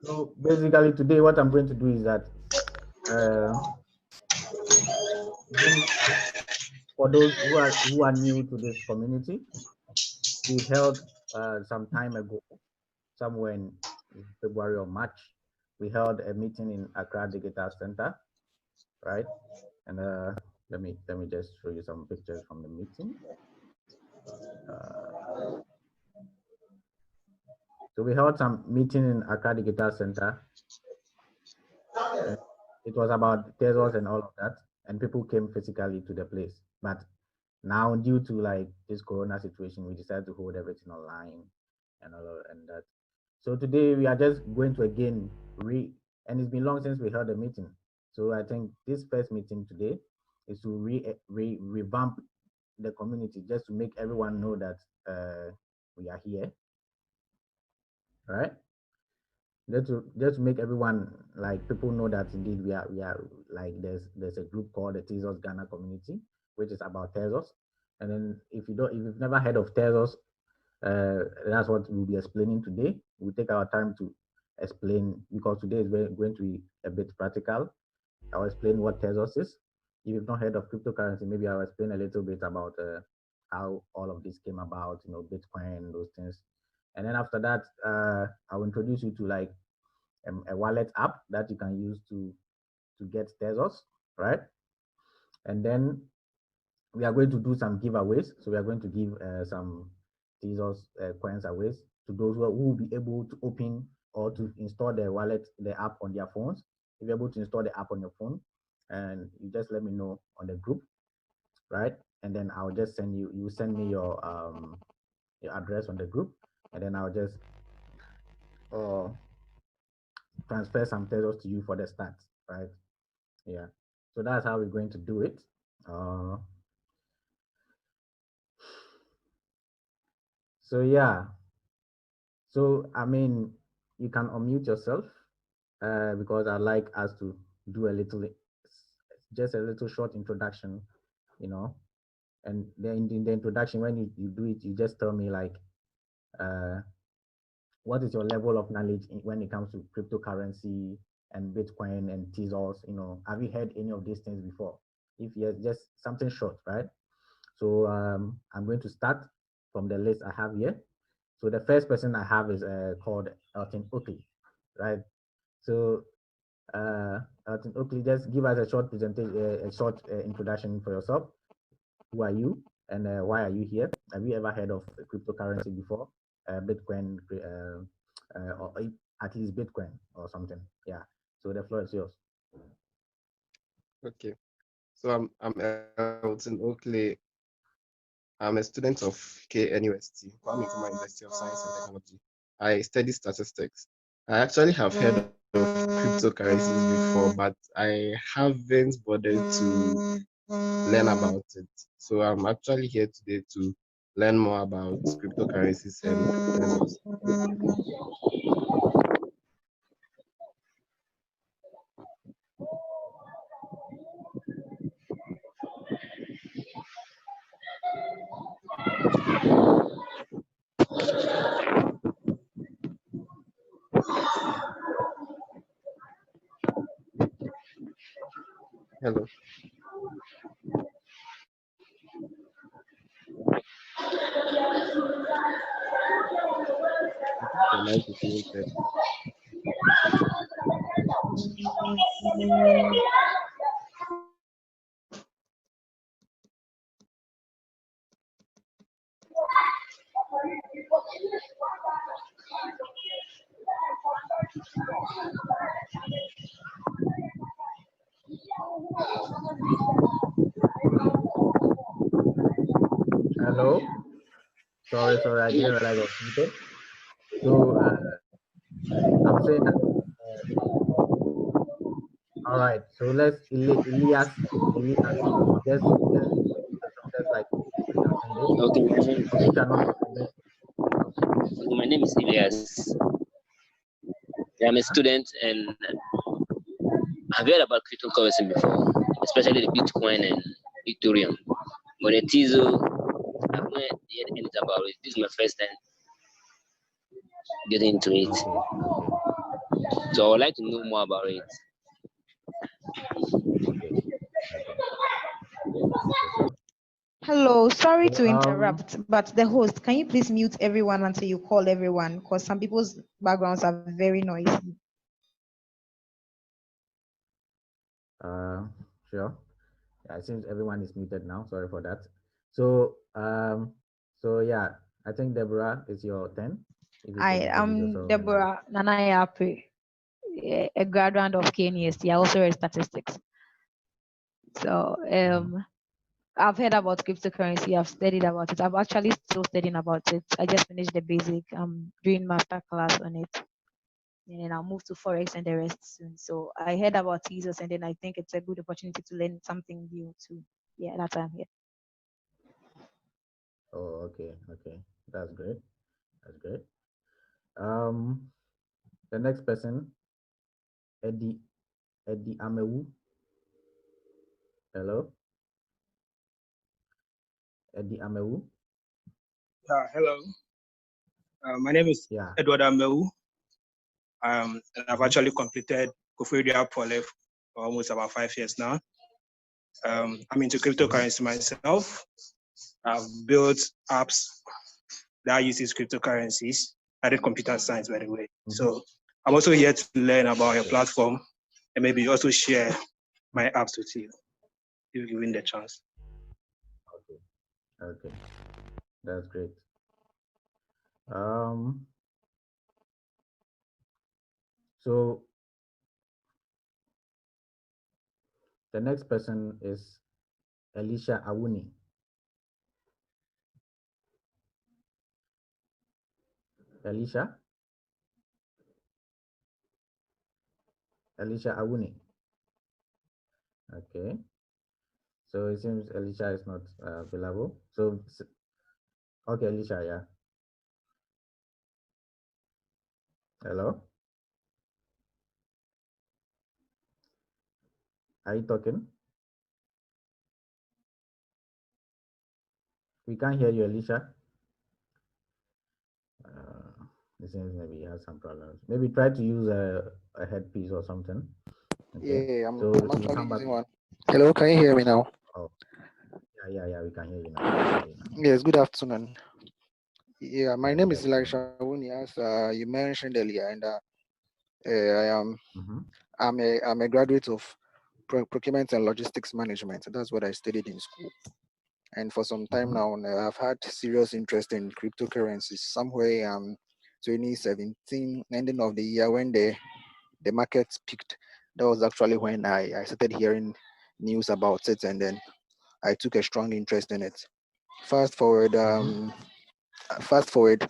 So basically today what I'm going to do is that for those who are new to this community, we held some time ago, somewhere in February or March, we held a meeting in Accra Digital Center, right? And let me just show you some pictures from the meeting. So we held some meeting in Accra Digital Center. It was about Tezos and all of that, and people came physically to the place. But now, due to like this Corona situation, we decided to hold everything online and all of, and that. So today we are just going to again and it's been long since we held a meeting. So I think this first meeting today is to revamp the community, just to make everyone know that we are here, right? Just to make everyone, like, people know that indeed we are like there's a group called the Tezos Ghana community, which is about Tezos. And then if you've never heard of Tezos, that's what we'll be explaining today. We'll take our time to explain, because today is going to be a bit practical. I'll explain what Tezos is. If you've not heard of cryptocurrency, maybe I'll explain a little bit about how all of this came about, Bitcoin, those things. And then after that, I'll introduce you to like a wallet app that you can use to get Tezos, right? And then we are going to do some giveaways. So we are going to give some Tezos coins away to those who will be able to open or to install the app on their phones. If you're able to install the app on your phone, and you just let me know on the group, right? And then I'll just send you send me your address on the group, and then I'll just transfer some Tezos to you for the start, right? Yeah. So that's how we're going to do it. So yeah. So I mean, you can unmute yourself because I'd like us to do just a little short introduction, and then in the introduction, when you do it, you just tell me like, what is your level of knowledge when it comes to cryptocurrency and Bitcoin and Tezos? Have you heard any of these things before? If yes, just something short, right? So I'm going to start from the list I have here. So the first person I have is called Elton Oakley, right? So Elton Oakley, just give us a short presentation, a short introduction for yourself. Who are you, and why are you here? Have you ever heard of cryptocurrency before? Bitcoin, or at least Bitcoin or something? Yeah. So the floor is yours. Okay. So I'm Elton Oakley. I'm a student of KNUST, Kwame Nkrumah University of Science and Technology. I study statistics. I actually have heard of cryptocurrencies before, but I haven't bothered to learn about it. So I'm actually here today to learn more about cryptocurrencies and Tezos. Hello. The mic is muted. Hello. Sorry, I didn't realize I was muted. So I'm saying that. All right. So let's Elias, just like introducing this. Okay, For which are not from this. my name is Elias. I'm a student and I've heard about cryptocurrency before, especially the Bitcoin and Ethereum. But the Tezos, I've not heard anything about it. This is my first time getting into it. Okay. So I would like to know more about it. Okay. Okay. Okay. Hello, sorry So to interrupt, but the host, can you please mute everyone until you call everyone? Because some people's backgrounds are very noisy. Sure. Yeah, it seems everyone is muted now. Sorry for that. So yeah, I think Deborah, it's your turn. If you could I introduce am yourself and Deborah Nanayape, a graduate of KNUST. I also read statistics. So I've heard about cryptocurrency. I've studied about it. I'm actually still studying about it. I just finished the basic. I'm doing master class on it, and then I'll move to forex and the rest soon. So I heard about Tezos, and then I think it's a good opportunity to learn something new too. Yeah, that's why I'm here. oh, okay, okay. That's great. That's great. Um the next person, Eddie Amewu. Hello, Eddie Amewu. Hello. My name is Yeah. Edward Ameu. And I've Mhm. actually completed Koforidua Pole for almost about 5 years now. I'm into cryptocurrency myself. I've built apps that uses cryptocurrencies. I did computer science, by the way. So I'm also here to learn about your platform and maybe also share my apps with you if you win the chance. Okay. Okay. That's great. Um so the next person is Elisha Awuni. Elisha? Elisha Awuni. Okay. So it seems Elisha is not available. So, okay, Elisha, yeah. Hello? Are you talking? We can't hear you, Elisha. It seems maybe he has some problems. Maybe try to use a headpiece or something. Okay. Yeah, I'm So he will actually come back. using one. Hello, can you hear me now? Oh, yeah. We can hear you now. We can hear you now. Yes, good afternoon. Yeah, my Yeah, name good is afternoon. Elisha Wuni, as you mentioned earlier, and I am Mm-hmm. I'm a graduate of procurement and logistics management. That's what I studied in school. And for some time Mm-hmm. now, I've had serious interest in cryptocurrencies. Somewhere 2017, ending of the year, when the markets peaked, that was actually when I started hearing news about it, and then I took a strong interest in it. Fast forward, Mm-hmm. fast forward,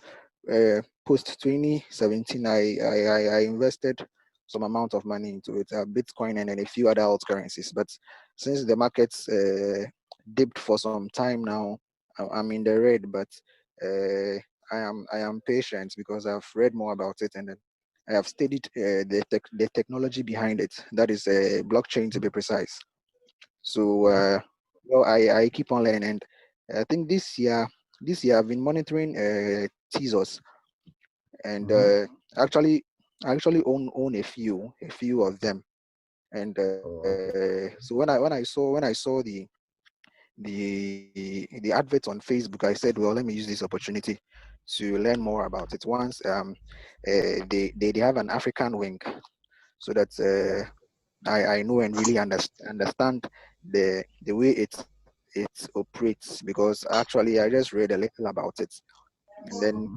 post 2017, I invested some amount of money into it, Bitcoin and then a few other altcurrencies. But since the markets dipped for some time now, I'm in the red. But I am patient because I've read more about it, and then I have studied the technology behind it. That is blockchain, to be precise. So Mm-hmm. I keep on learning, and I think this year I've been monitoring Tezos, and Mm-hmm. actually I actually own a few of them. And Oh, okay. so when I saw the advert on Facebook, I said, well, let me use this opportunity to learn more about it. Once they have an African wing, so that Yeah. I know and really understand the way it operates, because actually I just read a little about it, and then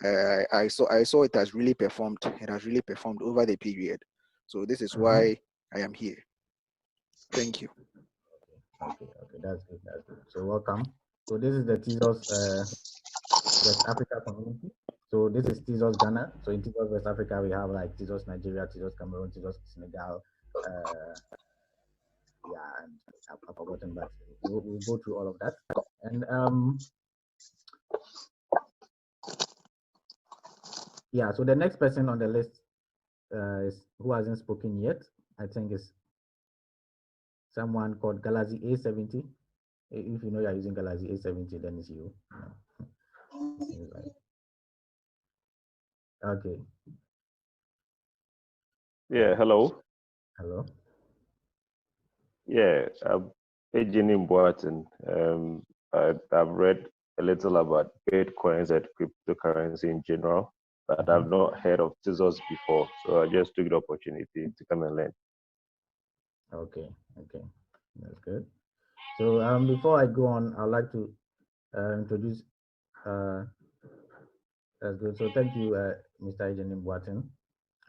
Mm-hmm. I saw it has really performed. It has really performed over the period. So this is Mm-hmm. why I am here. Thank you. Okay. That's good. That's good. So welcome. So this is the Tezos West Africa community. So this is Tezos Ghana. So in Tezos West Africa, we have like Tezos Nigeria, Tezos Cameroon, Tezos Senegal. Yeah, and I've forgotten, but we'll go through all of that. And yeah. So the next person on the list is who hasn't spoken yet. I think is someone called Galaxy A70. If you know you're using Galaxy A70, then it's you. It seems like okay. Yeah, hello. Hello. Yeah, I'm Ejini Mboatin. I've read a little about Bitcoins and cryptocurrency in general, but I've not heard of Tezos before. So I just took the opportunity to come and learn. Okay. Okay. That's good. So before I go on, I'd like to introduce. Uh, that's good. So thank you, Mr. Ejenim Boatin.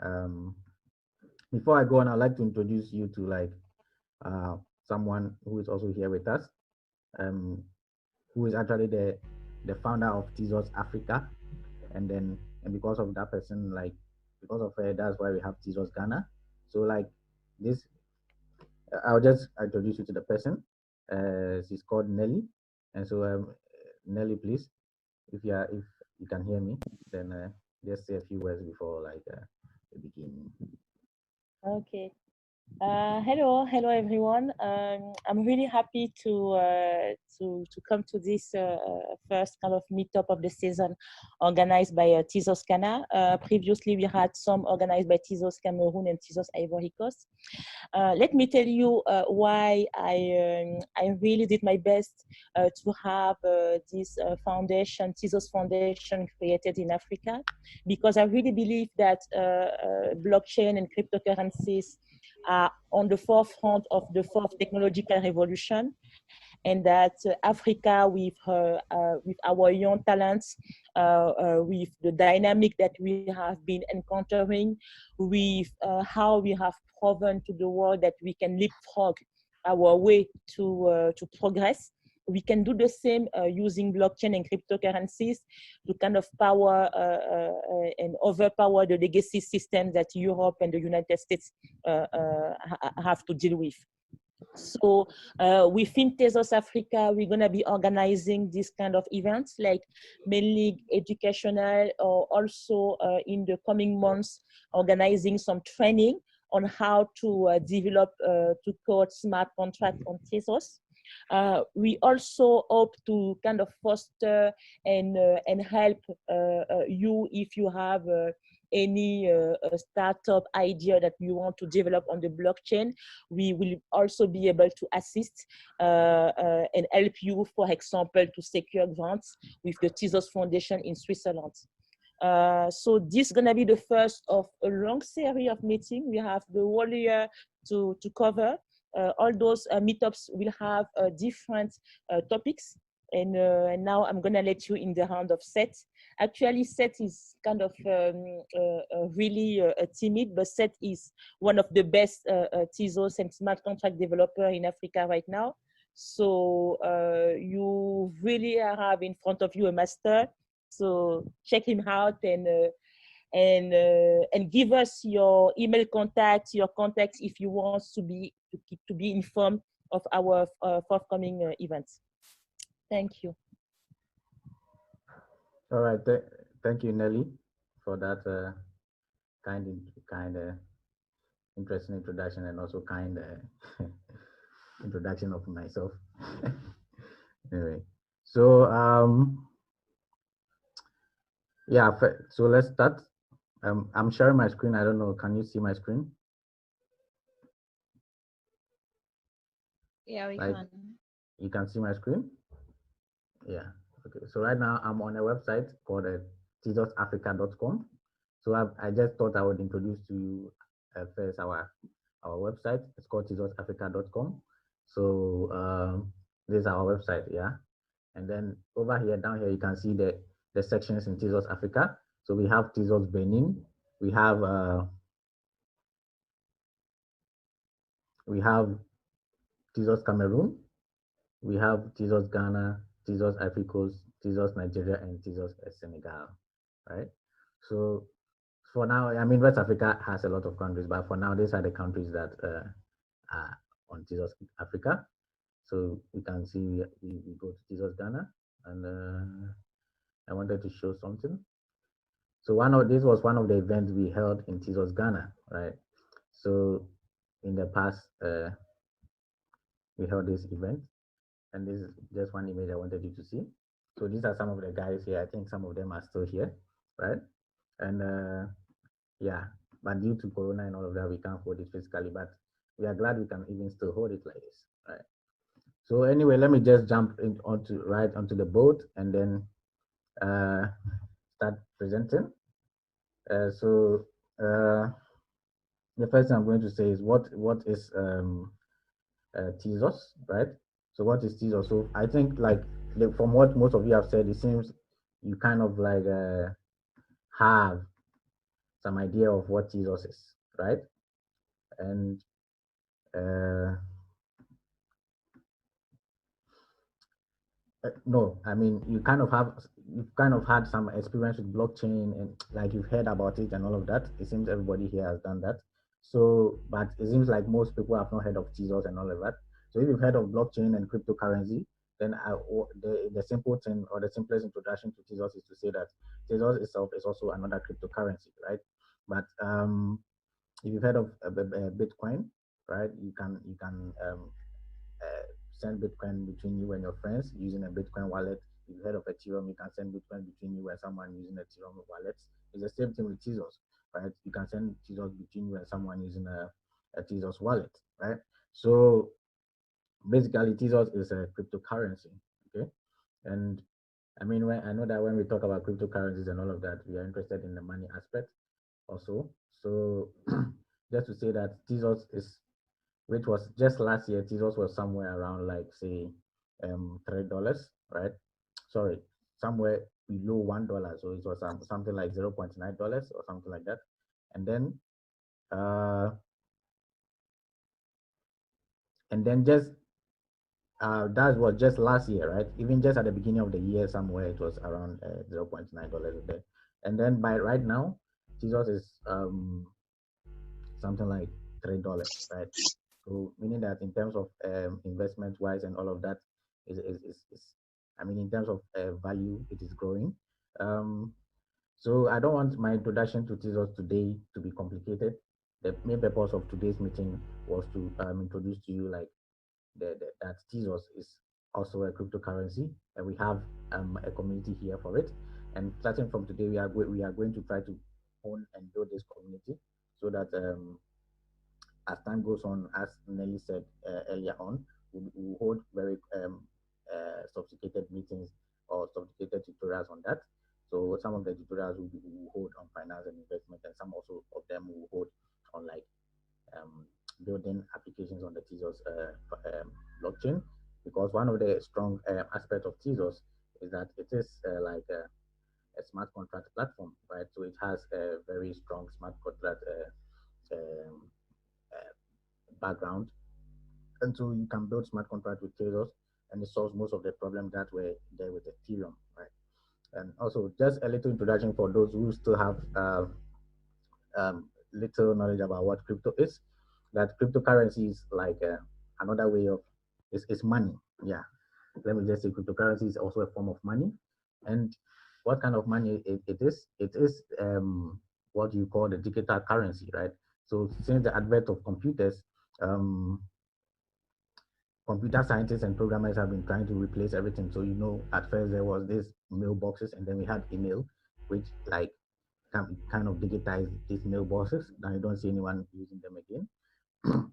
Um, before I go on, I'd like to introduce you to like uh, someone who is also here with us, um, who is actually the founder of Tezos Africa, and because of that person, like because of her, that's why we have Tezos Ghana. So like this, I'll just introduce you to the person. She's called Nelly, and so Nelly, please, if you can hear me, then just say a few words before like we begin. Okay. Hello everyone. I'm really happy to come to this first kind of meetup of the season, organized by Tezos Ghana. Previously, we had some organized by Tezos Cameroon and Tezos Ivory Coast. Let me tell you why I really did my best to have this foundation, Tezos Foundation, created in Africa, because I really believe that blockchain and cryptocurrencies are on the forefront of the fourth technological revolution, and that Africa, with our young talents, with the dynamic that we have been encountering, with how we have proven to the world that we can leapfrog our way to progress. We can do the same using blockchain and cryptocurrencies to kind of power and overpower the legacy system that Europe and the United States have to deal with. So within Tezos Africa, we're going to be organizing this kind of events, like mainly educational, or also in the coming months, organizing some training on how to develop to code smart contract on Tezos. We also hope to kind of foster and help you if you have any startup idea that you want to develop on the blockchain. We will also be able to assist and help you, for example, to secure grants with the Tezos Foundation in Switzerland. So this is going to be the first of a long series of meetings. We have the whole year to cover. All those meetups will have different topics. And now I'm going to let you in the hand of Seth. Actually, Seth is kind of really timid, but Seth is one of the best Tezos and smart contract developer in Africa right now. So you really have in front of you a master. So check him out and give us your email contact, your contacts if you want to be informed of our forthcoming events. Thank you. All right, thank you, Nelly, for that kind interesting introduction, and also kind introduction of myself. Anyway, so yeah, so let's start. I'm sharing my screen. I don't know. Can you see my screen? Yeah, we Like, can. you can see my screen? Yeah. Okay. So right now I'm on a website called tezosafrica.com. So I just thought I would introduce to you first our website. It's called tezosafrica.com. So this is our website, yeah. And then over here, down here, you can see the sections in Tezos Africa. So we have Tezos Benin. We have Tezos Cameroon. We have Tezos Ghana, Tezos Ivory Coast, Tezos Nigeria, and Tezos Senegal, right? So for now, I mean, West Africa has a lot of countries, but for now, these are the countries that are on Tezos Africa. So you can see we go to Tezos Ghana, and I wanted to show something. So this was one of the events we held in Tezos Ghana, right? So in the past, we held this event, and this is just one image I wanted you to see. So these are some of the guys here. I think some of them are still here, right? And yeah, but due to Corona and all of that, we can't hold it physically. But we are glad we can even still hold it like this, right? So anyway, let me just jump onto right onto the boat and then uh, start presenting. So the first thing I'm going to say is what is Tezos, right? So what is Tezos? So I think like from what most of you have said, it seems you kind of like have some idea of what Tezos is, right? And uh, no, I mean you've kind of had some experience with blockchain and like you've heard about it and all of that. It seems everybody here has done that. So, but it seems like most people have not heard of Tezos and all of that. So if you've heard of blockchain and cryptocurrency, then the simple thing or the simplest introduction to Tezos is to say that Tezos itself is also another cryptocurrency, right? But if you've heard of Bitcoin, right, you can send Bitcoin between you and your friends using a Bitcoin wallet. If you heard of Ethereum, you can send Bitcoin between you and someone using Ethereum wallet. It's the same thing with Tezos, right? You can send Tezos between you and someone using a Tezos wallet, right? So basically, Tezos is a cryptocurrency, okay? And I mean, I know that when we talk about cryptocurrencies and all of that, we are interested in the money aspect also. So just to say that Tezos is which was just last year, Tezos was somewhere around like say $3, right? Sorry, somewhere below $1. So it was something like $0.9 or something like that. And then uh just that was just last year, right? Even just at the beginning of the year, somewhere it was around $0.9 a day. And then by right now, Tezos is something like $3, right? So meaning that in terms of investment wise and all of that is I mean in terms of value, it is growing. Um, so I don't want my introduction to Tezos today to be complicated. The main purpose of today's meeting was to introduce to you like that Tezos is also a cryptocurrency, and we have a community here for it. And starting from today, we are going to try to own and build this community so that as time goes on, as Nelly said earlier on, we hold very sophisticated meetings or sophisticated tutorials on that. So some of the tutorials we will hold on finance and investment, and some also of them we will hold on like um, building applications on the Tezos blockchain. Because one of the strong aspects of Tezos is that it is like a smart contract platform, right? So it has a very strong smart contract background, and so you can build smart contract with Tezos, and it solves most of the problems that were there with Ethereum, right? And also, just a little introduction for those who still have little knowledge about what crypto is. That cryptocurrency is like another way of it's money. Yeah, let me just say cryptocurrency is also a form of money. And what kind of money it is? It is what you call the digital currency, right? So since the advent of computers, um, computer scientists and programmers have been trying to replace everything. So at first there was this mailboxes, and then we had email, which like kind of digitized these mailboxes. Now you don't see anyone using them again.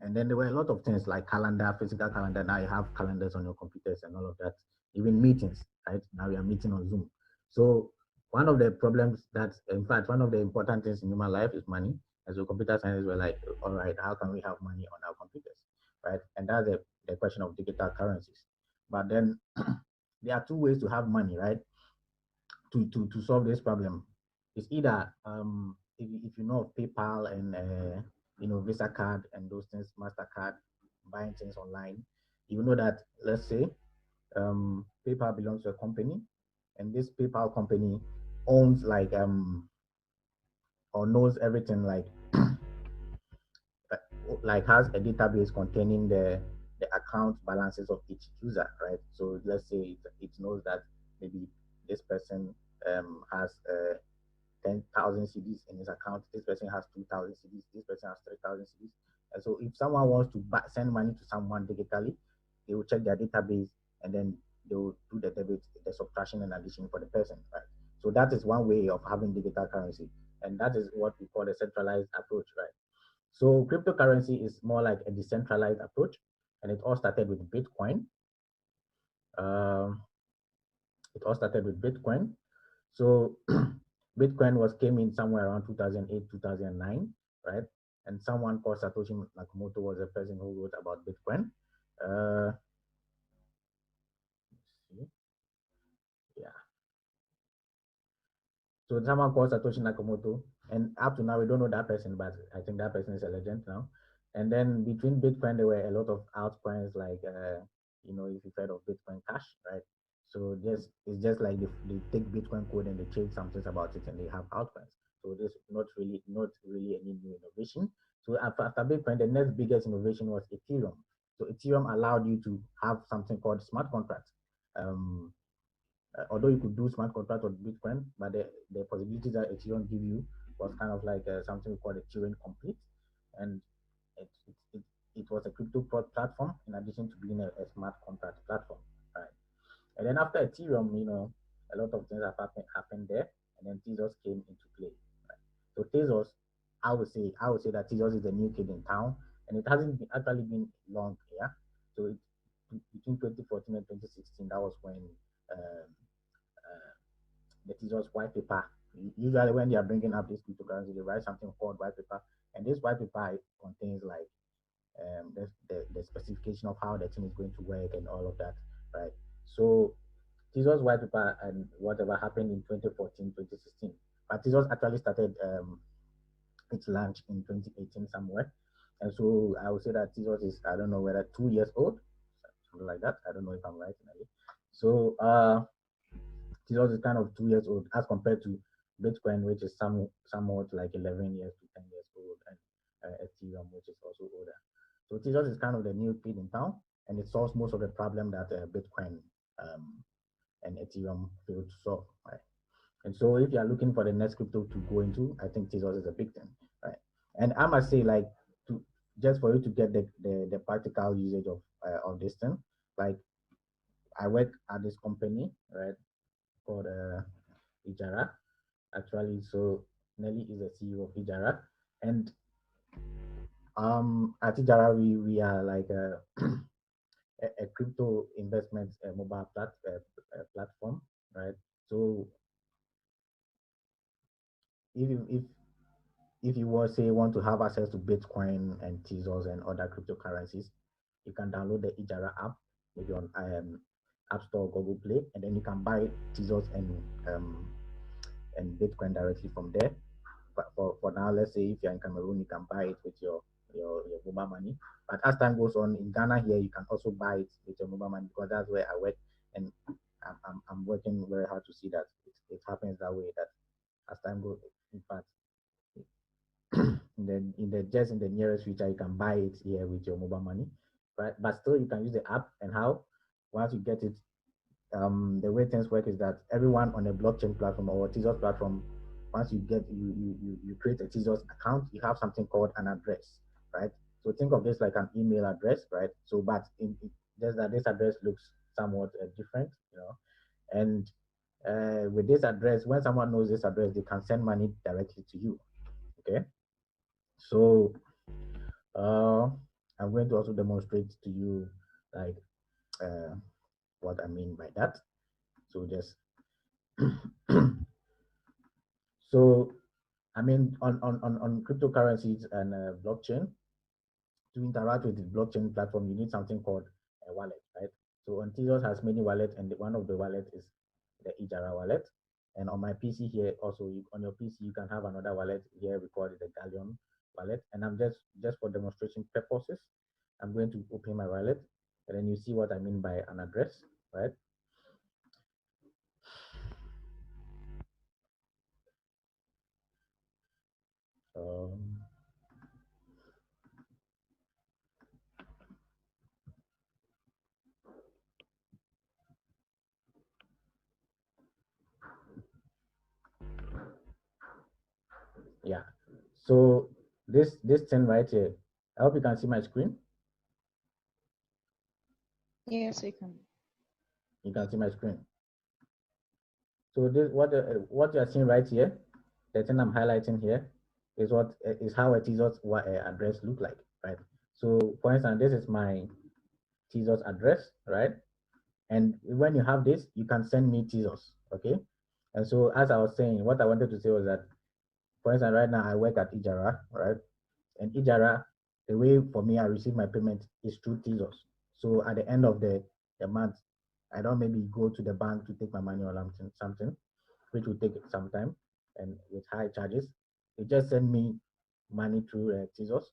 And then there were a lot of things like calendar, physical calendar. Now you have calendars on your computers and all of that. Even meetings, right? Now we are meeting on Zoom. So one of the problems that, in fact, one of the important things in human life is money. And so computer scientists were like, all right, how can we have money on our computers, right? And that's the question of digital currencies. But then there are two ways to have money, right? To solve this problem. It's either if you know of PayPal and Visa card and those things, Mastercard, buying things online, you know that let's say PayPal belongs to a company, and this PayPal company owns or knows everything uh, like has a database containing the account balances of each user, right? So let's say it knows that maybe this person has 10,000 CDs in his account. This person has 2,000 CDs. This person has 3,000 CDs. And so if someone wants to send money to someone digitally, they will check their database, and then they will do the debit, the subtraction and addition for the person, right? So that is one way of having digital currency. and that is what we call a centralized approach, right? So cryptocurrency is more like a decentralized approach, and it all started with Bitcoin. Um, it all started with Bitcoin. So Bitcoin was came in somewhere around 2008, 2009, right? And someone called Satoshi Nakamoto was the person who wrote about Bitcoin. Let's see. Yeah. So someone called Satoshi Nakamoto, and up to now we don't know that person, but I think that person is a legend now. And then between Bitcoin, there were a lot of altcoins like, if you've heard of Bitcoin Cash, right? So just it's just like they take Bitcoin code and they change some things about it, and they have altcoins. So this not really any new innovation. So after Bitcoin, the next biggest innovation was Ethereum. So Ethereum allowed you to have something called smart contracts. Um, Although you could do smart contract on Bitcoin, but the possibility that Ethereum give you was kind of like something we call Ethereum complete, and it, it, it, it was a crypto platform in addition to being a smart contract platform, right? And then after Ethereum, a lot of things have happened there, and then Tezos came into play. Right? So Tezos, I would say that Tezos is the new kid in town, and it hasn't actually been long, yeah. So between 2014 and 2016, that was when um, uh, the Tezos white paper. Usually, when they are bringing up this cryptocurrency, they write something called white paper, and this white paper contains like the specification of how the thing is going to work and all of that, right? So Tezos white paper and whatever happened in 2014, 2016. But Tezos actually started its launch in 2018 somewhere. And so I would say that Tezos is, I don't know whether 2 years old, something like that. I don't know if I'm right. So Tezos is kind of 2 years old as compared to Bitcoin, which is somewhat like 11 years to 10 years old, and Ethereum, which is also older. So Tezos is kind of the new kid in town, and it solves most of the problem that Bitcoin and Ethereum failed to solve, right? And so if you are looking for the next crypto to go into, I think Tezos is a big thing, right? And I must say, like, to just for you to get the practical usage of this thing, like I work at this company, right, called Ijara, actually. So Nelly is the CEO of Ijara, and at Ijara we are like a crypto investment mobile platform, right? So if you if you want to have access to Bitcoin and Tezos and other cryptocurrencies, you can download the Ijara app, maybe on App Store or Google Play, and then you can buy Tezos and Bitcoin directly from there. But for now, let's say if you're in Cameroon, you can buy it with your mobile money. But as time goes on, in Ghana here, you can also buy it with your mobile money because that's where I work, and I'm working very hard to see that it happens that way. That as time goes, in fact, in the nearest future, you can buy it here with your mobile money, right? But still, you can use the app. And how? Once you get it, the way things work is that everyone on a blockchain platform or a Tezos platform, once you create a Tezos account, you have something called an address, right? So think of this like an email address, right? So, but just that this address looks somewhat different, and with this address, when someone knows this address, they can send money directly to you. Okay, so uh, I'm going to also demonstrate to you like what I mean by that. So just so I mean on cryptocurrencies and blockchain, to interact with the blockchain platform, you need something called a wallet, right? So on Tezos has many wallets, and one of the wallets is the Ijara wallet. And on my PC here, also on your PC, you can have another wallet here. We call it the Galleon wallet. And I'm just for demonstration purposes, I'm going to open my wallet, and then you see what I mean by an address, right? Um, yeah. So this thing right here, I hope you can see my screen. Yes, we can. You can see my screen. So this what you are seeing right here. the thing I'm highlighting here is what is how a Tezos address look like, right? So for instance, this is my Tezos address, right? And when you have this, you can send me Tezos, okay? And so as I was saying, what I wanted to say was that, for instance, right now I work at Ijara, right? And Ijara, the way for me I receive my payment is through Tezos. So at the end of the month, I don't maybe go to the bank to take my money or something, which will take some time and with high charges. They just send me money through Tezos,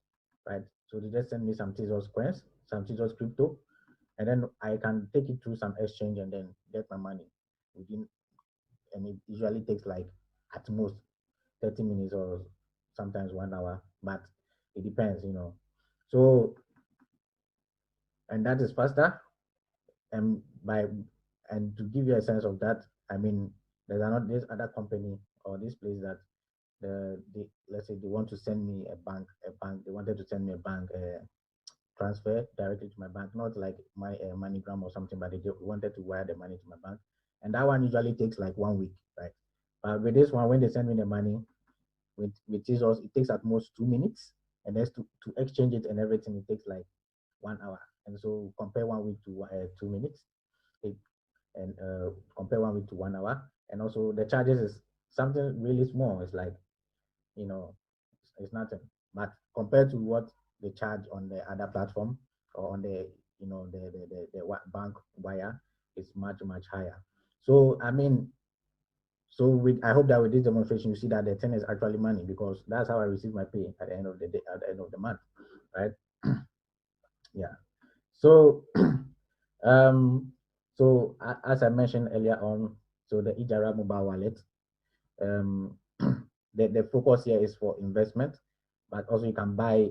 right? So they just send me some Tezos coins, some Tezos crypto, and then I can take it through some exchange and then get my money within, and it usually takes like at most 30 minutes or sometimes 1 hour, but it depends, you know. So, and that is faster. And by, and to give you a sense of that, I mean, there's another, this other company or this place that let's say they want to send me they wanted to send me a bank transfer directly to my bank, not like my MoneyGram or something, but they wanted to wire the money to my bank. And that one usually takes like 1 week, right? But with this one, when they send me the money, with Tezos, it takes at most 2 minutes. And then to exchange it and everything, it takes like 1 hour. And so compare 1 week to 2 minutes, it, and compare 1 week to 1 hour. And also the charges is something really small. It's like, you know, it's nothing. But compared to what they charge on the other platform or on the, you know, the bank wire, is much higher. So I mean, so with, I hope that with this demonstration you see that the thing is actually money, because that's how I receive my pay at the end of the day, at the end of the month, right? Yeah. So as I mentioned earlier on, so the Ijara mobile wallet, um, the focus here is for investment, but also you can buy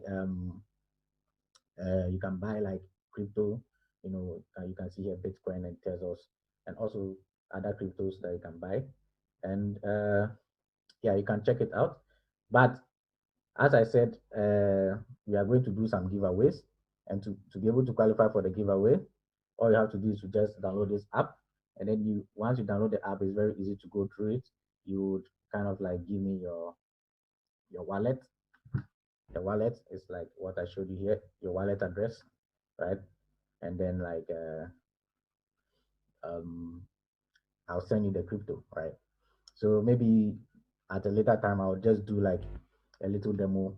like crypto, you know, you can see here Bitcoin and Tezos, and also other cryptos that you can buy, and yeah, you can check it out. But as I said, we are going to do some giveaways, and to be able to qualify for the giveaway, all you have to do is to just download this app, and then you, once you download the app, it's very easy to go through it. You would kind of like give me your wallet. The wallet is like what I showed you here, your wallet address, right? And then like um, I'll send you the crypto, right? So maybe at a later time, I'll just do like a little demo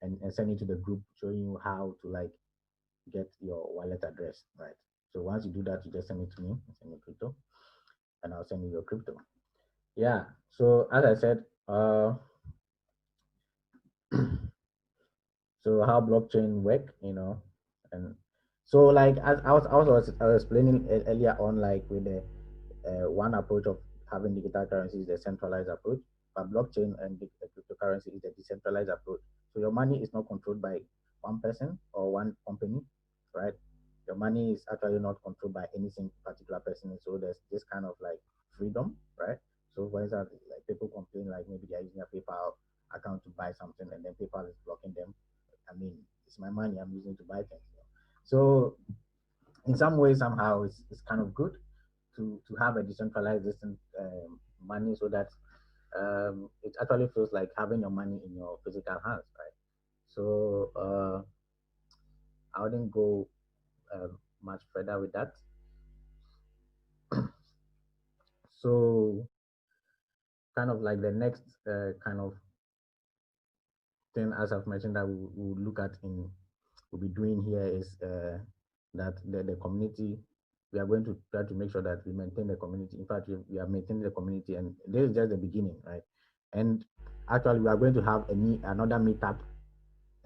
and send it to the group, showing you how to like get your wallet address, right? So once you do that, you just send it to me, send me crypto, and I'll send you your crypto. Yeah. So as I said, so how blockchain work, you know, and so like as I was explaining earlier on, like with the one approach of having digital currency is the centralized approach, but blockchain and the cryptocurrency is the decentralized approach. So your money is not controlled by one person or one company, right? Your money is actually not controlled by any particular person. So there's this kind of like freedom, right? So for example, like people complain like maybe they're using a PayPal account to buy something and then PayPal is blocking them. I mean, it's my money I'm using to buy things. So in some way, somehow, it's kind of good to have a decentralized money, so that it actually feels like having your money in your physical hands, right? So I wouldn't go much further with that. So kind of like the next kind of thing, as I've mentioned, that we will look at in we'll be doing here is that the community, we are going to try to make sure that we maintain the community. In fact, we are maintaining the community, and this is just the beginning, right? And actually, we are going to have another meetup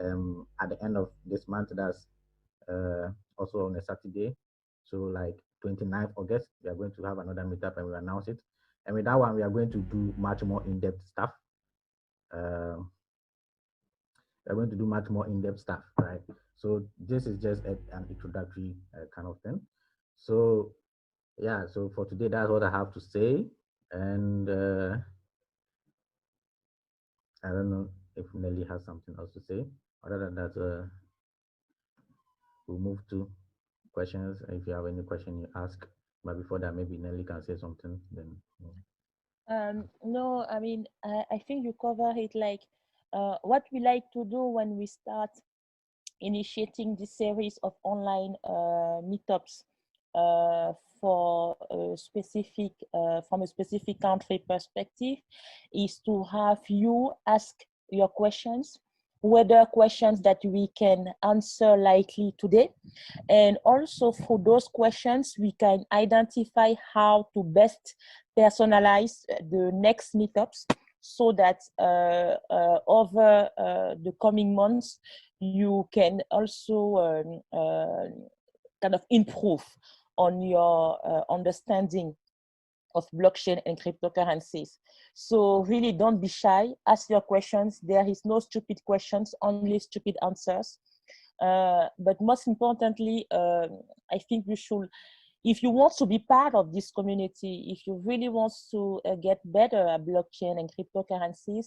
at the end of this month. That's also on a Saturday. So like 29th August, we are going to have another meetup and we'll announce it. And with that one, we are going to do much more in-depth stuff. Uh, we're going to do much more in-depth stuff, right? So this is just an introductory kind of thing. So yeah, so for today, that's what I have to say. And I don't know if Nelly has something else to say. Other than that, we'll move to questions. If you have any question, you ask. But before that, maybe Nelly can say something. Then. Yeah. No, I mean, I think you cover it. Like, what we like to do when we start initiating this series of online meetups uh, for a specific from a specific country perspective is to have you ask your questions, whether questions that we can answer likely today, and also for those questions we can identify how to best personalize the next meetups, so that over the coming months you can also kind of improve on your understanding of blockchain and cryptocurrencies. So really don't be shy, ask your questions. There is no stupid questions, only stupid answers. But most importantly, I think you should, if you want to be part of this community, if you really want to get better at blockchain and cryptocurrencies,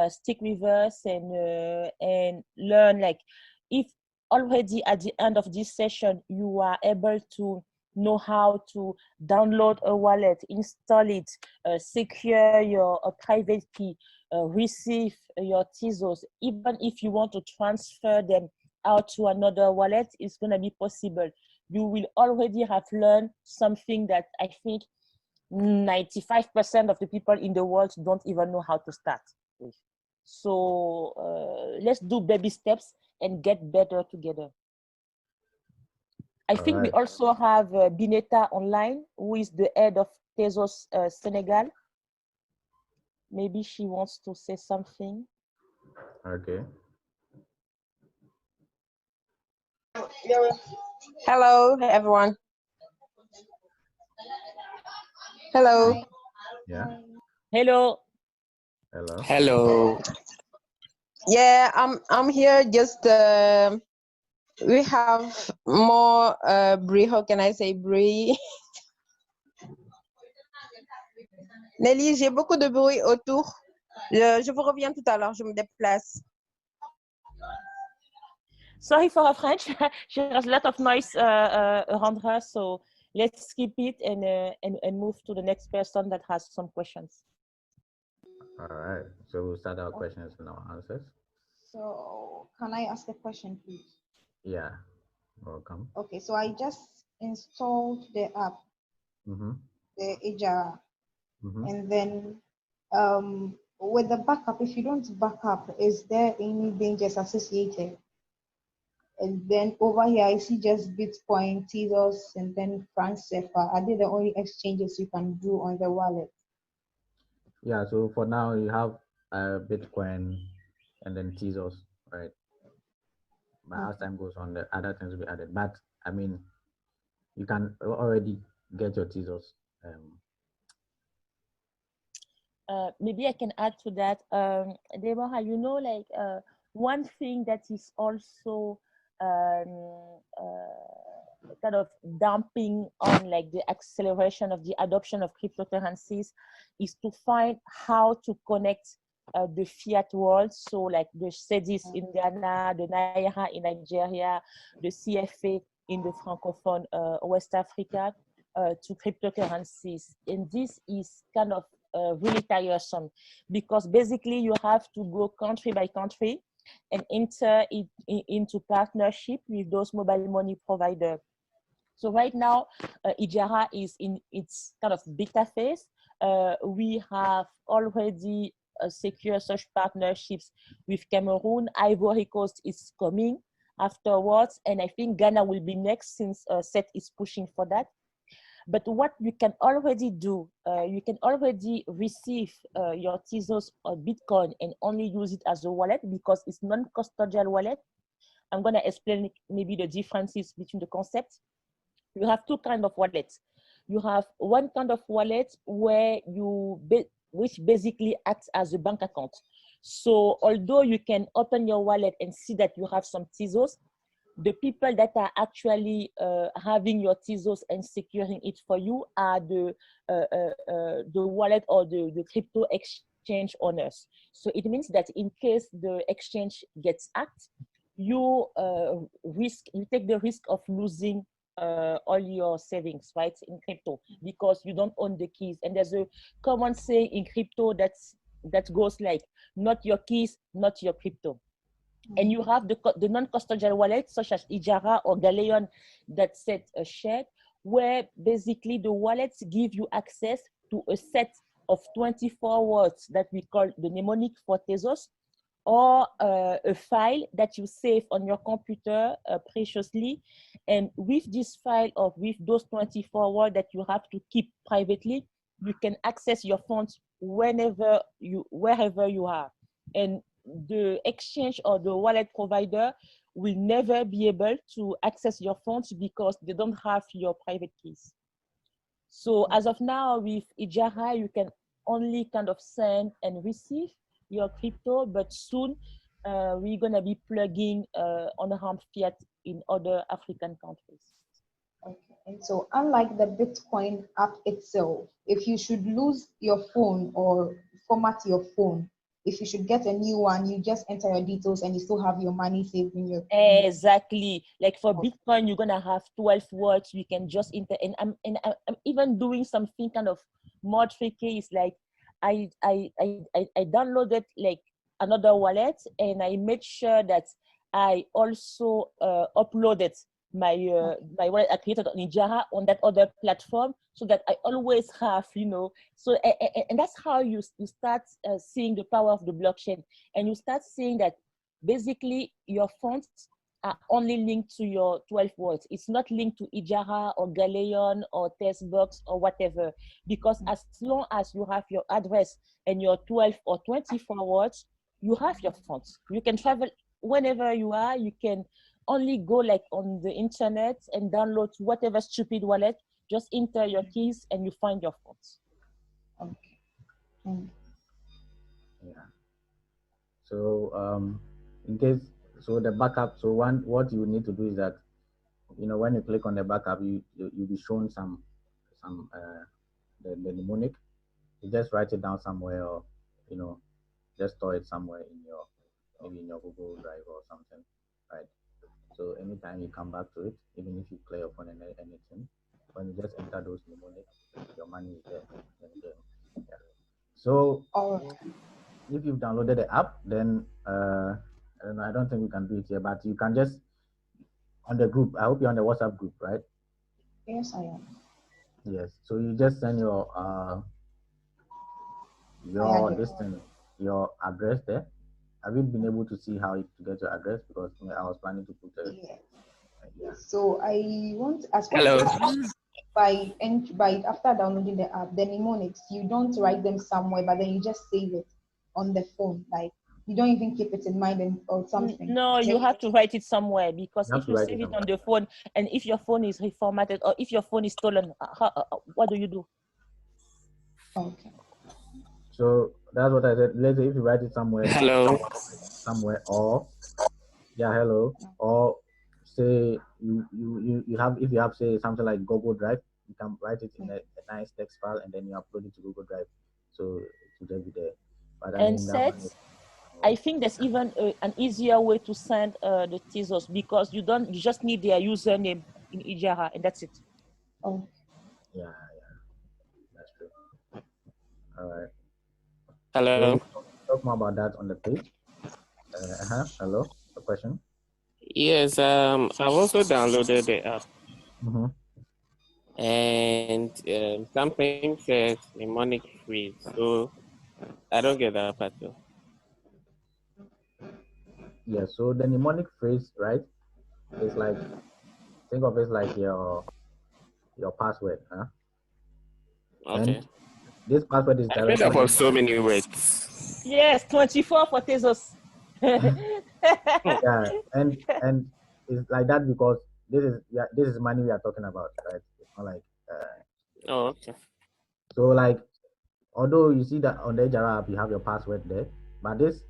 stick with us and learn. Like, if already at the end of this session you are able to know how to download a wallet, install it, secure your private key, receive your Tezos, even if you want to transfer them out to another wallet, it's going to be possible. You will already have learned something that I think 95% of the people in the world don't even know how to start with. So let's do baby steps and get better together. I All think we right. also have Bineta online, who is the head of Tezos Senegal. Maybe she wants to say something. Okay. Hello, everyone. Hello. Yeah. Hello. Hello. Hello. Yeah, I'm here. Just we have more brie. How can I say brie? Nelly, j'ai beaucoup de bruit autour. Je vous reviens tout à l'heure. Je me déplace. Sorry for her French. She has a lot of noise around her, so let's skip it and move to the next person that has some questions. All right. So we'll start our questions and our answers. So can I ask a question, please? Yeah. Welcome. Okay, so I just installed the app, the Ijara, and then with the backup, if you don't back up, is there any dangers associated? And then over here, I see just Bitcoin, Tezos, and then France CFA. Are they the only exchanges you can do on the wallet? Yeah. So for now, you have Bitcoin and then Tezos, right? But as time goes on, the other things will be added. But I mean, you can already get your Tezos. Maybe I can add to that. Deborah, you know, like one thing that is also kind of damping on like the acceleration of the adoption of cryptocurrencies is to find how to connect the fiat world. So like the Cedis in Ghana, the Naira in Nigeria, the CFA in the Francophone West Africa to cryptocurrencies. And this is kind of really tiresome, because basically you have to go country by country and enter it into partnership with those mobile money providers. So right now, Ijara is in its kind of beta phase. We have already secured such partnerships with Cameroon. Ivory Coast is coming afterwards, and I think Ghana will be next, since SET is pushing for that. But what you can already do, you can already receive your Tezos or Bitcoin and only use it as a wallet, because it's non-custodial wallet. I'm going to explain maybe the differences between the concepts. You have two kinds of wallets. You have one kind of wallet where which basically acts as a bank account. So although you can open your wallet and see that you have some Tezos, the people that are actually having your Tezos and securing it for you are the wallet or the crypto exchange owners. So it means that in case the exchange gets hacked, you take the risk of losing all your savings, right, in crypto, because you don't own the keys. And there's a common saying in crypto that goes like, not your keys, not your crypto. And you have the non-custodial wallets such as Ijara or Galeon that set a shared, where basically the wallets give you access to a set of 24 words that we call the mnemonic for Tezos, or a file that you save on your computer preciously. And with this file of with those 24 words that you have to keep privately, you can access your funds wherever you are. And the exchange or the wallet provider will never be able to access your funds because they don't have your private keys. So as of now, with Ijara, you can only kind of send and receive your crypto, but soon we're gonna be plugging on-ramp fiat in other African countries. Okay. And so unlike the Bitcoin app itself, if you should lose your phone or format your phone, if you should get a new one, you just enter your details and you still have your money saved in your Exactly. Like for Bitcoin, you're gonna have 12 words. We can just enter, and I'm even doing something kind of more tricky. It's like I downloaded like another wallet, and I made sure that I also uploaded my wallet I created on Ijara on that other platform, so that I always have, so and that's how you start seeing the power of the blockchain, and you start seeing that basically your funds are only linked to your 12 words. It's not linked to Ijara or Galeon or Testbox or whatever, because as long as you have your address and your 12 or 24 words, you have your funds. You can travel whenever you are. You can only go like on the internet and download whatever stupid wallet, just enter your keys and you find your funds. Okay. Yeah. So in case, so the backup, so what you need to do is that, when you click on the backup, you'll be shown some the mnemonic. You just write it down somewhere, or just store it somewhere in your, maybe in your Google Drive or something, right? So anytime you come back to it, even if you clear your phone and anything, when you just enter those mnemonic, your money is there. Yeah. So if you've downloaded the app, then I don't think we can do it here, but you can just on the group. I hope you're on the WhatsApp group, right? Yes, I am. Yes. So you just send your your address there. Have you been able to see how to get your address? Because I was planning to put it. Yeah. So I want as Hello. by after downloading the app, the mnemonics, you don't write them somewhere, but then you just save it on the phone. Like you don't even keep it in mind or something. No, you have to write it somewhere, because if you write save it it on the phone and if your phone is reformatted or if your phone is stolen, what do you do? Okay. So that's what I said. Let's say if you write it somewhere. Hello. Somewhere, or hello, or say you have, if you have, say, something like Google Drive, you can write it in a nice text file and then you upload it to Google Drive, so it will just be there. But I And mean, that one is, I think there's even an easier way to send the Tezos, because you just need their username in Ijara and that's it. Oh. Yeah, that's true. All right. Hello. So talk more about that on the page. Hello. A question? Yes. I've also downloaded the app, and something says mnemonic freeze, so I don't get that part too. Yeah. So the mnemonic phrase, right? It's like, think of it like your password, huh? Okay. And this password is I made up directly. of so many words. Yes, 24 for Tezos. Yeah, and it's like that because this is money we are talking about, right? It's not like Oh, okay. so like, although you see that on the Jara app you have your password there, but this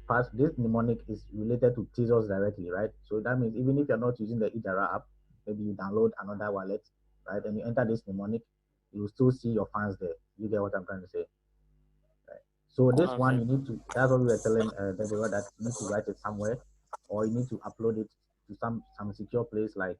mnemonic is related to Tezos directly, right? So that means even if you're not using the Ijara app, maybe you download another wallet, right, and you enter this mnemonic, you will still see your funds there. You get what I'm trying to say? Right. So this one, you need to, that's what we were telling Deborah, that you need to write it somewhere, or you need to upload it to some secure place like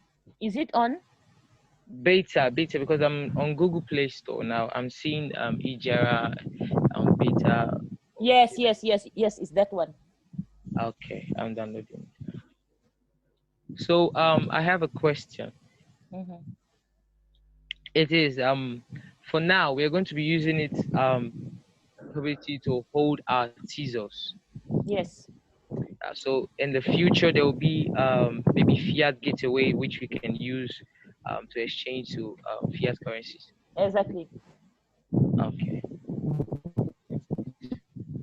Is it on? Beta, because I'm on Google Play Store now. I'm seeing Ijara beta. Yes, it's that one. Okay, I'm downloading. So I have a question. It is for now we're going to be using it probably to hold our Tezos. Yes. So in the future there will be maybe fiat gateway which we can use to exchange to fiat currencies. Exactly. Okay.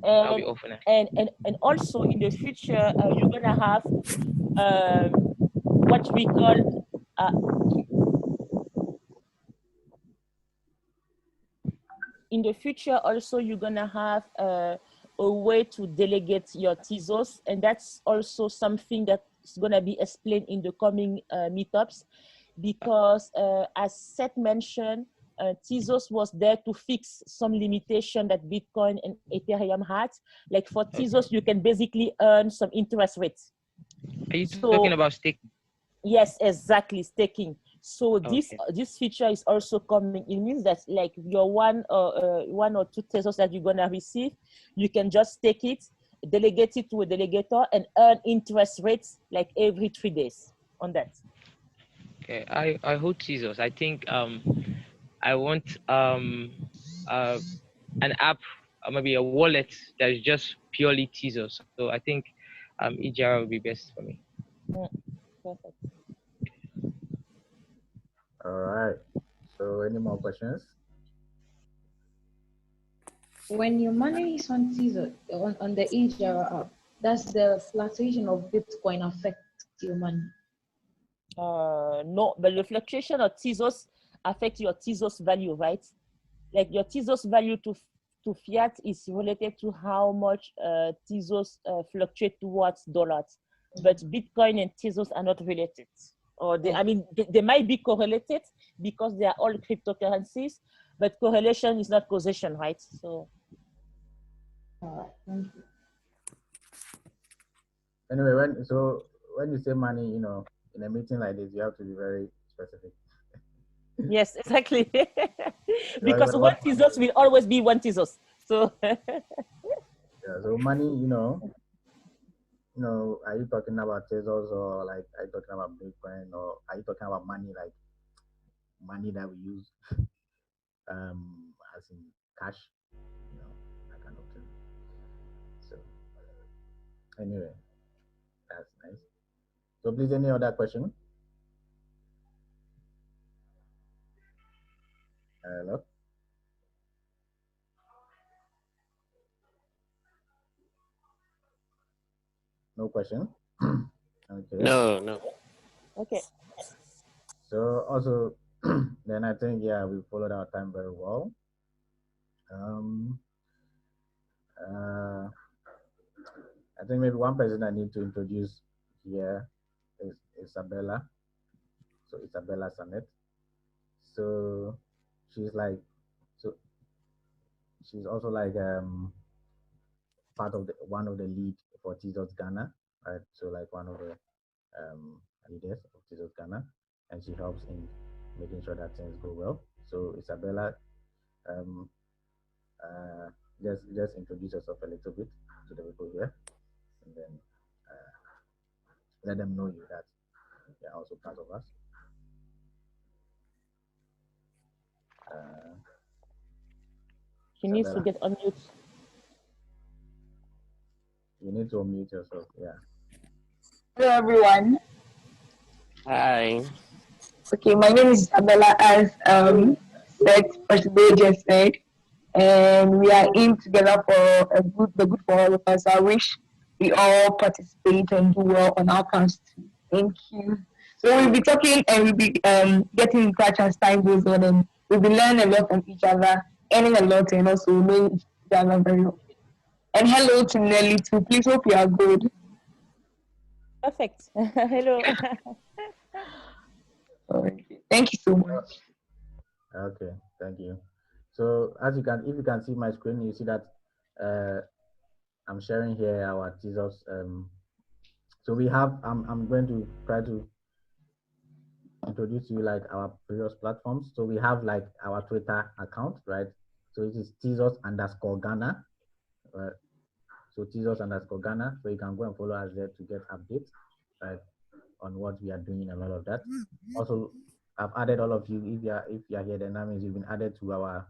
That'll be And all for now. and also in the future you're gonna have what we call in the future also you're gonna have a way to delegate your Tezos, and that's also something that's gonna be explained in the coming meetups, because as Seth mentioned, Tezos was there to fix some limitation that Bitcoin and Ethereum had. Like for Tezos, you can basically earn some interest rates. Are you talking about staking? Yes, exactly, staking. So Okay. this feature is also coming. It means that like your one or two Tezos that you're gonna receive, you can just stake it, delegate it to a delegator, and earn interest rates like every 3 days on that. Okay, I hold Tezos. I think I want an app or maybe a wallet that is just purely Tezos. So I think Ijara would be best for me. Perfect. All right. So any more questions? When your money is on Tezos, on the Ijara app, does the fluctuation of Bitcoin affect your money? No, but the fluctuation of Tezos affects your Tezos value, right? Like your Tezos value to fiat is related to how much Tezos fluctuate towards dollars. But Bitcoin and Tezos are not related. Or I mean, they might be correlated because they are all cryptocurrencies, but correlation is not causation, right? So. Thank you. Anyway, when you say money, in a meeting like this, you have to be very specific. Yes, exactly. Because one Tezos will always be one Tezos. So. Yeah. So money, are you talking about Tezos, or like are you talking about Bitcoin, or are you talking about money like money that we use as in cash, that kind of thing. So anyway, that's nice. So please, any other question? Hello? No question? Okay. No. Okay. So also, then I think, yeah, we followed our time very well. I think maybe one person I need to introduce here is Isabella. So Isabella Samet. So she's like, so she's also like part of one of the lead for Tezos Ghana, right? So like one of the leaders of Tezos Ghana, and she helps in making sure that things go well. So Isabella, just introduce yourself a little bit to the people here, and then let them know you that you're also part of us. She needs to get unmute. You need to unmute yourself, yeah. Hello, everyone. Hi. Okay, my name is Isabella, as Seth Persibe just said, and we are in together for the good for all of us. I wish we all participate and do well on our counts too. Thank you. So we'll be talking and we'll be getting in touch as time goes on, and we'll be learning a lot from each other, earning a lot, and also knowing each other very well. And hello to Nelly too. Please hope you are good. Perfect. Hello. Thank you so much. Okay, thank you. So as you can, if you can see my screen, you see that I'm sharing here our Tezos. So we have, I'm going to try to introduce you like our previous platforms. So we have like our Twitter account, right? So it is Tezos_Ghana. Right? So Tezos_Ghana. So you can go and follow us there to get updates, right, on what we are doing and all of that. Also, I've added all of you. If you are here, then that means you've been added to our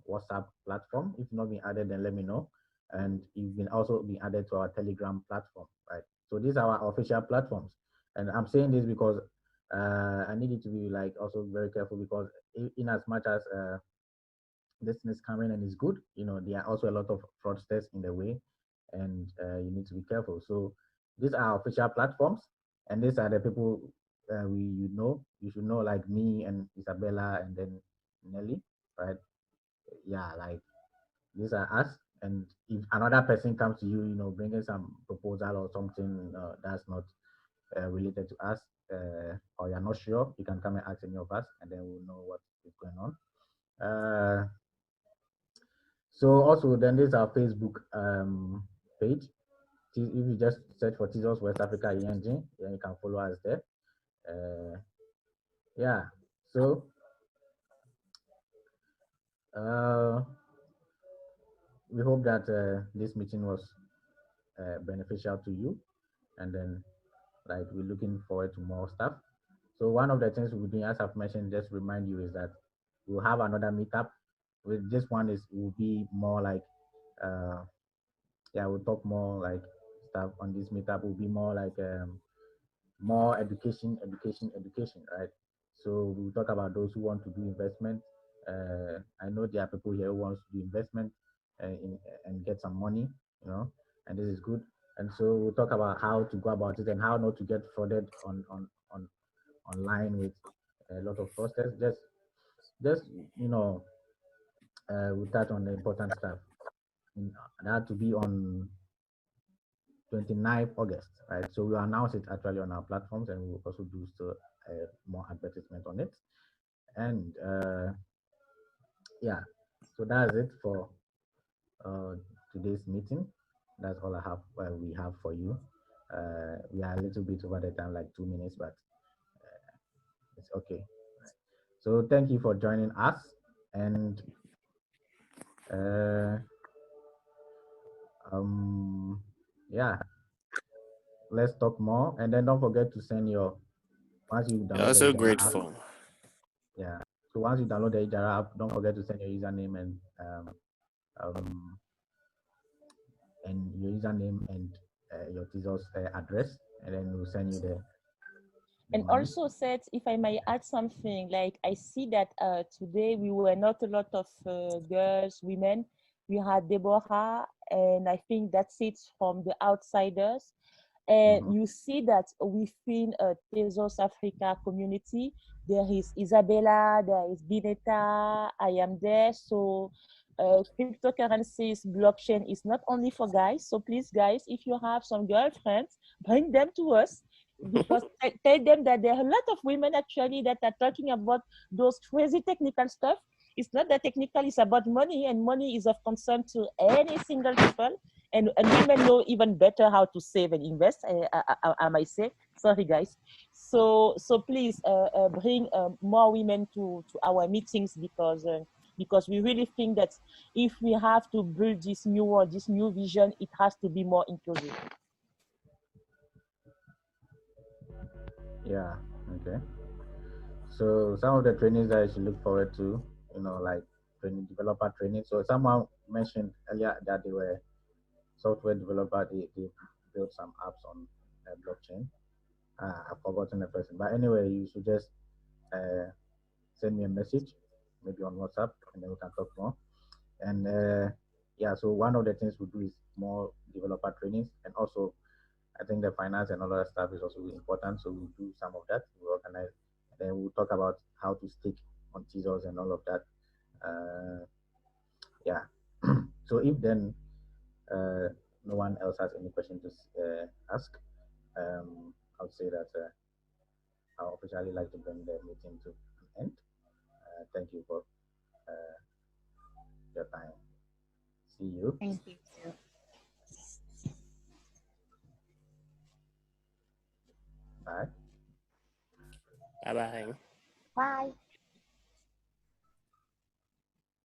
WhatsApp platform. If not been added, then let me know. And you've been also been added to our Telegram platform, right? So these are our official platforms. And I'm saying this because I need you to be like also very careful because in as much as this thing is coming and is good, there are also a lot of fraudsters in the way, and you need to be careful. So these are official platforms, and these are the people you should know, like me and Isabella and then Nelly, right? Yeah, like these are us. And if another person comes to you, bringing some proposal or something that's not related to us, or you're not sure, you can come and ask any of us, and then we'll know what is going on. So also then there's our Facebook page. If you just search for Tezos West Africa ENG, then you can follow us there. Yeah. So we hope that this meeting was beneficial to you, and then like we're looking forward to more stuff. So one of the things we'll be doing, as I've mentioned, just remind you, is that we'll have another meetup. With this one will be more like we'll talk more like stuff on this meetup. Will be more like more education, right? So we'll talk about those who want to do investment. I know there are people here who wants to do investment and get some money, and this is good. And so we'll talk about how to go about it and how not to get frauded on online with a lot of fraudsters. Just we'll touch on the important stuff. That to be on 29th August, right? So we'll announce it actually on our platforms, and we'll also do so more advertisement on it. And yeah, so that's it for today's meeting. That's all I have. We have for you. We are a little bit over the time, like 2 minutes, but it's okay. So thank you for joining us, and yeah, let's talk more. And then don't forget to send your once you download the Also Ijara app. grateful. Yeah. So once you download the Ijara app, don't forget to send your username and your Tezos address, and then we'll send you the And money. also said, if I may add something, like I see that today we were not a lot of girls, women. We had Deborah, and I think that's it from the outsiders. And you see that within Tezos Africa community, there is Isabella, there is Bineta, I am there. So cryptocurrencies, blockchain is not only for guys. So please, guys, if you have some girlfriends, bring them to us, because tell them that there are a lot of women actually that are talking about those crazy technical stuff. It's not that technical, it's about money, and money is of concern to any single people. And women know even better how to save and invest, I might say. Sorry, guys. So please bring more women to our meetings, because we really think that if we have to build this new world, this new vision, it has to be more inclusive. Yeah. Okay. So some of the trainings that you should look forward to, like developer training. So someone mentioned earlier that they were software developer. They built some apps on blockchain. I've forgotten the person, but anyway, you should just send me a message, maybe on WhatsApp, and then we can talk more. And yeah, so one of the things we do is more developer trainings, and also I think the finance and all that stuff is also important. So we'll do some of that. We'll organize, and then we'll talk about how to stake on Tezos and all of that. Yeah. So if then no one else has any question to ask, I would say that I officially like to bring the meeting to an end. Thank you for your time. See you. Thank you. Bye. Bye bye. Bye.